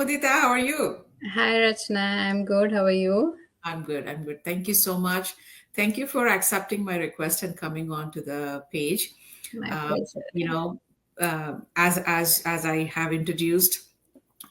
Mudita. How are you? Hi Rachna, I'm good. How are you? I'm good. I'm good. Thank you so much. Thank you for accepting my request and coming on to the page. My Uh, pleasure. you know, as I have introduced,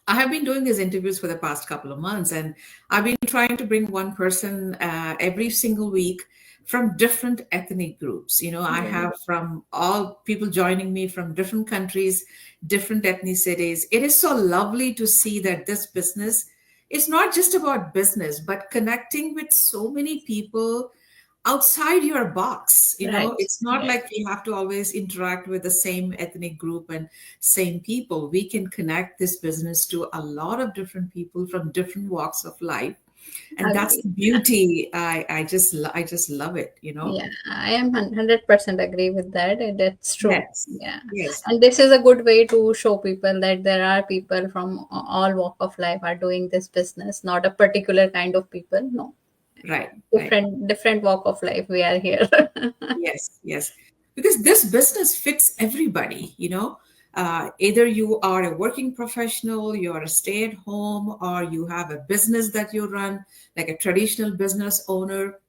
I have been doing these interviews for the past couple of months, and I've been trying to bring one person every single week from different ethnic groups. I Yeah. have from all people joining me from different countries, different ethnicities. It is so lovely to see that this business is not just about business, but connecting with so many people outside your box. Right. It's not Right. like we have to always interact with the same ethnic group and same people. We can connect this business to a lot of different people from different walks of life, and that's Agree. the beauty. I just love it. Yeah, I am 100% agree with that. That's true. Yes, Yeah. yes. And this is a good way to show people that there are people from all walk of life are doing this business, not a particular kind of people. No. Right, right. Different walk of life we are here. Yes, yes. Because this business fits everybody. Either you are a working professional, you're a stay at home, or you have a business that you run, like a traditional business owner, or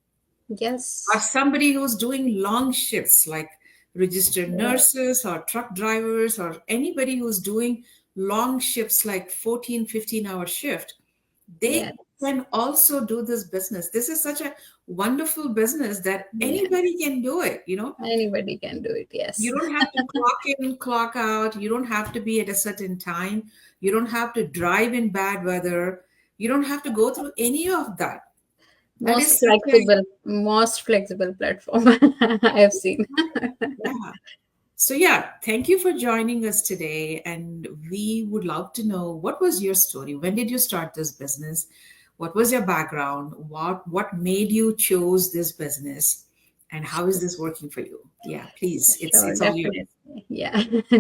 Yes. somebody who's doing long shifts, like registered Yeah. nurses or truck drivers, or anybody who's doing long shifts like 14, 15-hour shift. Yeah. They can also do this business. This is such a wonderful business that Yeah. anybody can do it. Anybody can do it. You Yes. don't have to clock in, clock out. You don't have to be at a certain time. You don't have to drive in bad weather. You don't have to go through any of that. That is such a, Most flexible platform I have seen. yeah. So, yeah, thank you for joining us today. And we would love to know, what was your story? When did you start this business? What was your background? What made you choose this business? And how is this working for you? Yeah, please. It's Sure, it's all yours. definitely. Yeah,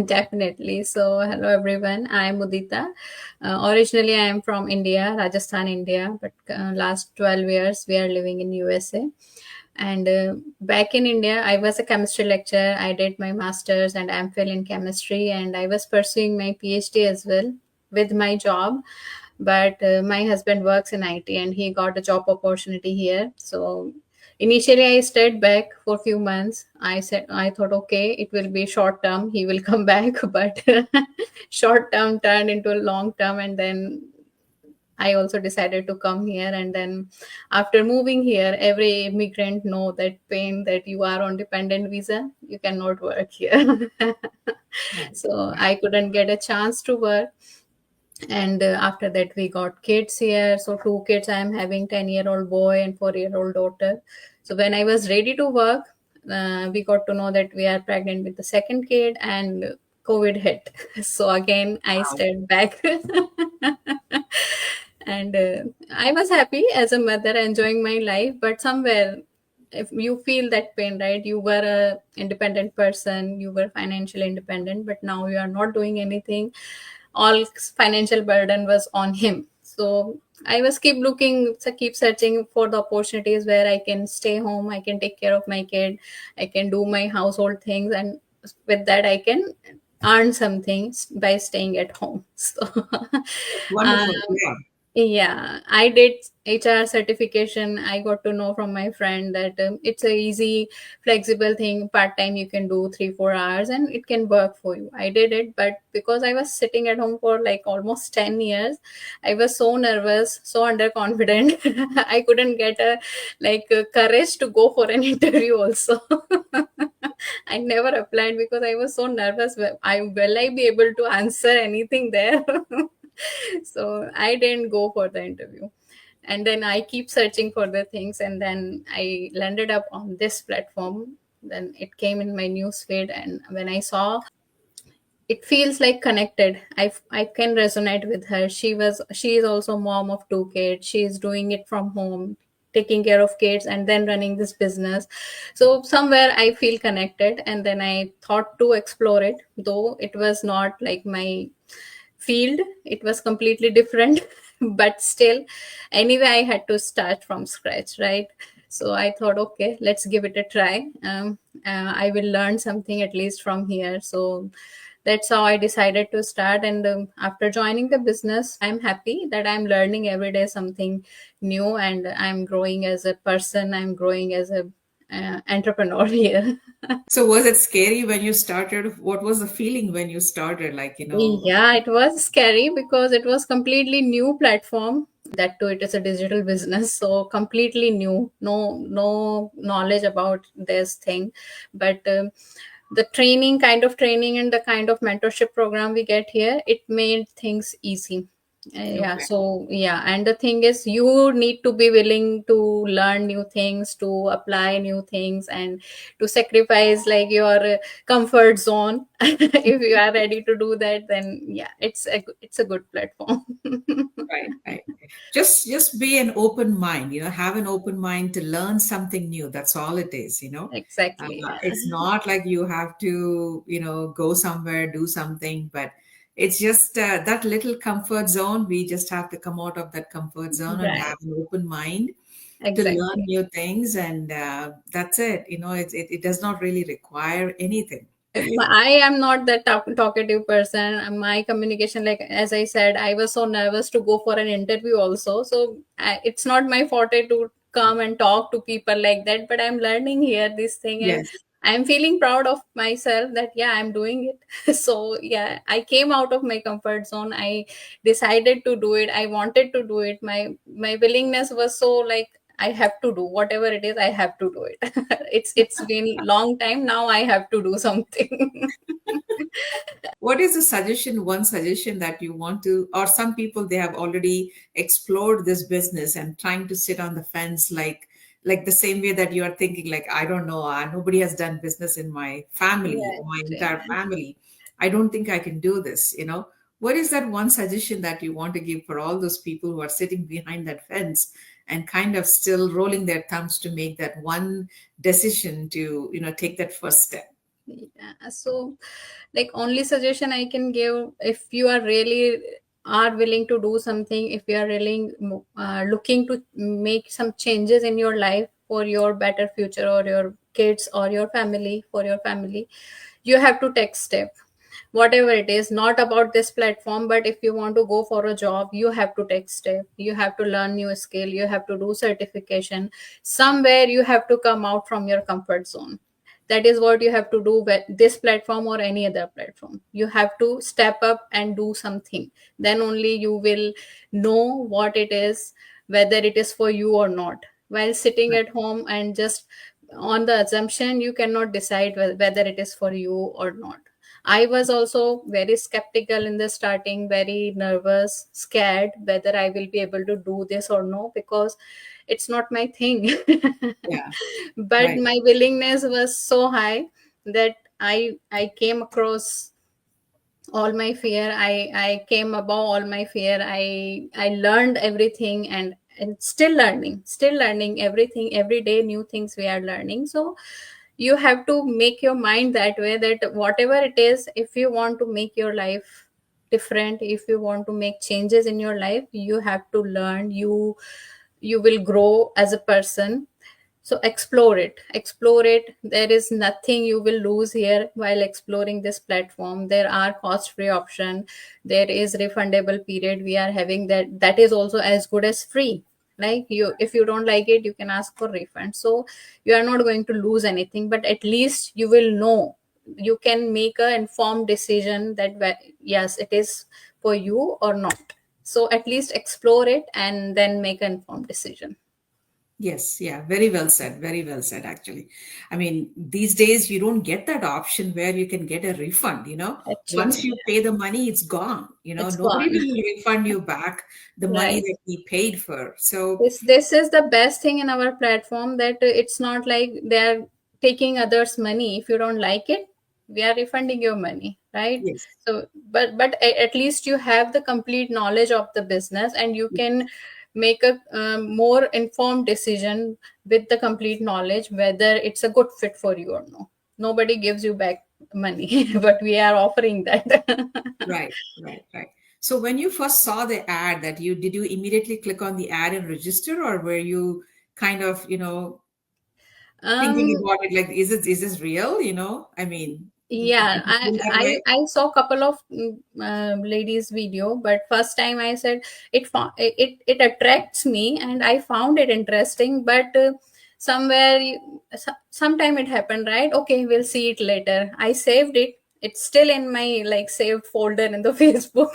definitely. So, hello everyone. I'm Mudita. Originally, I am from India, Rajasthan, India, but last 12 years we are living in USA. And back in India, I was a chemistry lecturer. I did my master's and MPhil in chemistry, and I was pursuing my PhD as well with my job. But my husband works in IT, and he got a job opportunity here. So initially, I stayed back for a few months. I thought, okay, it will be short term. He will come back, but short term turned into a long term, and then I also decided to come here. And then after moving here, every immigrant know that pain that you are on dependent visa, you cannot work here. Right, So right. I couldn't get a chance to work. And after that we got kids here, so two kids. I am having 10-year-old boy and 4-year-old daughter. So when I was ready to work, we got to know that we are pregnant with the second kid, and COVID hit. So again I Wow. stayed back. And I was happy as a mother, enjoying my life, but somewhere if you feel that pain, right? You were a independent person, you were financially independent, but now you are not doing anything. All financial burden was on him. So I was keep looking, so keep searching for the opportunities where I can stay home, I can take care of my kid, I can do my household things, and with that I can earn something by staying at home. So Wonderful. um, Yeah. yeah, I did HR certification. I got to know from my friend that it's a easy, flexible thing. Part time, you can do 3 4 hours, and it can work for you. I did it, but because I was sitting at home for like almost 10 years, I was so nervous, so underconfident. I couldn't get courage to go for an interview. Also, I never applied because I was so nervous. Will I be able to answer anything there? So I didn't go for the interview. And then I keep searching for the things, and then I landed up on this platform. Then it came in my news feed, and when I saw, it feels like connected. I can resonate with her. She is also mom of two kids. She is doing it from home, taking care of kids and then running this business. So somewhere I feel connected, and then I thought to explore it, though it was not like my field. It was completely different. But still, anyway, I had to start from scratch, right? So I thought, okay, let's give it a try. I will learn something at least from here. So that's how I decided to start. And after joining the business, I'm happy that I'm learning every day something new, and I'm growing as a person, I'm growing as a entrepreneur here. So was it scary when you started? What was the feeling when you started? Yeah, it was scary because it was completely new platform. That too, it is a digital business, so completely new. No knowledge about this thing, but the training, kind of training, and the kind of mentorship program we get here, it made things easy. Yeah, Okay. so yeah, and the thing is, you need to be willing to learn new things, to apply new things, and to sacrifice like your comfort zone. If you are ready to do that, then yeah, it's a good platform. Right, right. Just be an open mind, have an open mind to learn something new. That's all it is. Exactly. Yeah. It's not like you have to, go somewhere, do something, but it's just that little comfort zone. We just have to come out of that comfort zone and have Right. an open mind to learn Exactly. new things. And that's it. It does not really require anything. I am not that talkative person. My communication, like as I said, I was so nervous to go for an interview also. So it's not my forte to come and talk to people like that. But I'm learning here this thing, and Yes. I'm feeling proud of myself that yeah, I'm doing it. So yeah, I came out of my comfort zone. I decided to do it. I wanted to do it. My willingness was so like I have to do whatever it is. I have to do it. It's been long time now. I have to do something. What is the suggestion, one suggestion that you want to, or some people they have already explored this business and trying to sit on the fence, like the same way that you are thinking, like, I don't know, nobody has done business in my family Right. or my entire Yeah. family. I don't think I can do this. What is that one suggestion that you want to give for all those people who are sitting behind that fence and kind of still rolling their thumbs to make that one decision to, take that first step? Yeah. So, like, only suggestion I can give, if you are really are willing to do something, if you are really looking to make some changes in your life for your better future, or your kids, or your family, for your family, you have to take step, whatever it is. Not about this platform, but if you want to go for a job, you have to take step, you have to learn new skill, you have to do certification. Somewhere you have to come out from your comfort zone. That is what you have to do with this platform or any other platform. You have to step up and do something. Then only you will know what it is, whether it is for you or not. While sitting at home and just on the assumption, you cannot decide whether it is for you or not. I was also very skeptical in the starting, very nervous, scared whether I will be able to do this or no, because it's not my thing. Yeah, But right. my willingness was so high that I came across all my fear. I came above all my fear. I learned everything, and still learning everything every day. New things we are learning. So you have to make your mind that way, that whatever it is, if you want to make your life different, if you want to make changes in your life, you have to learn. You will grow as a person. So explore it. There is nothing you will lose here while exploring this platform. There are cost free option, there is refundable period we are having, that is also as good as free. Like, you, if you don't like it, you can ask for refund. So you are not going to lose anything, but at least you will know. You can make a informed decision that yes, it is for you or not. So at least explore it and then make an informed decision. Yes, yeah, very well said. Very well said, actually. I mean, these days you don't get that option where you can get a refund. Once Actually, you pay the money, it's gone. it's Nobody gone. will refund you back the money Right. that we paid for. So, This is the best thing in our platform, that it's not like they're taking others' money. If you don't like it, we are refunding your money, right? yes, So, but at least you have the complete knowledge of the business, and you can make a more informed decision with the complete knowledge whether it's a good fit for you or no. Nobody gives you back money, but we are offering that. right, right, right. So when you first saw the ad did you immediately click on the ad and register, or were you kind of, thinking um about it like, is this real? I mean, Yeah, You feel that way? I saw a couple of ladies video, but first time I said it attracts me, and I found it interesting. But somewhere, sometime it happened, right? Okay, we'll see it later. I saved it. It's still in my like saved folder in the Facebook.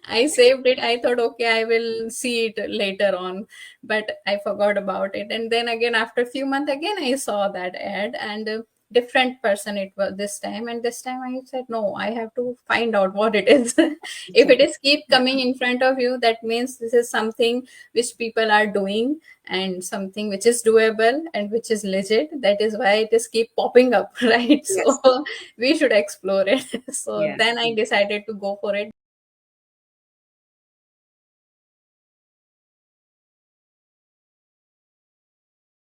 I saved it. I thought, okay, I will see it later on, but I forgot about it. And then again, after a few months, again I saw that ad, and different person it was this time. And this time I said, no, I have to find out what it is. If Check it it. is keep Yeah. coming in front of you, that means this is something which people are doing, and something which is doable and which is legit. That is why it is keep popping up, right? So Yes. we should explore it. So Yes. then I decided to go for it.